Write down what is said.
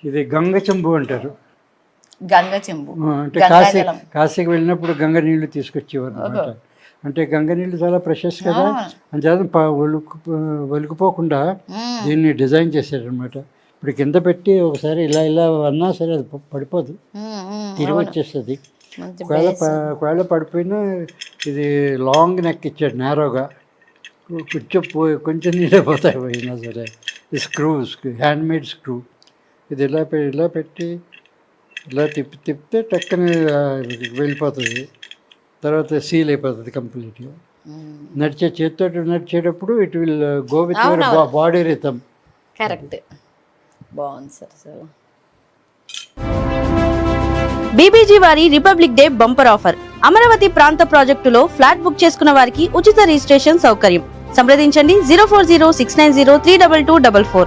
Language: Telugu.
ఇది గంగ చెంబు అంటారు. గంగ చెంబు అంటే కాశీకి వెళ్ళినప్పుడు గంగ నీళ్లు తీసుకొచ్చేవారు అనమాట. అంటే గంగ నీళ్ళు చాలా ప్రెషస్ కదా, అంచేత ఒలికిపోకుండా దీన్ని డిజైన్ చేశారనమాట. ఇప్పుడు కింద పెట్టి ఒకసారి ఇలా ఇలా అన్నా సరే అది పడిపోదు, తిరిగి వచ్చేస్తుంది. ఒకవేళ పడిపోయినా ఇది లాంగ్ నెక్ ఇచ్చాడు, నేరోగా కొంచెం నీళ్ళే పోతాయి పోయినా సరే. ఇది స్క్రూ హ్యాండ్మేడ్ స్క్రూ. ఇది ఇలా పెట్టి ఇలా తిప్పితే టక్కని వెళ్ళిపోతుంది, తర్వాత సీల్ అయిపోతుంది కంప్లీట్గా. చేతితో నడిచేటప్పుడు it will go with your body rhythm. Correct, బాగుంది సార్. బీబీజీ వారి republic day bumper offer. Amaravati ప్రాంత ప్రాజెక్టులో ఫ్లాట్ బుక్ చేసుకున్న వారికి ఉచిత రిజిస్ట్రేషన్ సౌకర్యం. సంప్రదించండి 04069032244.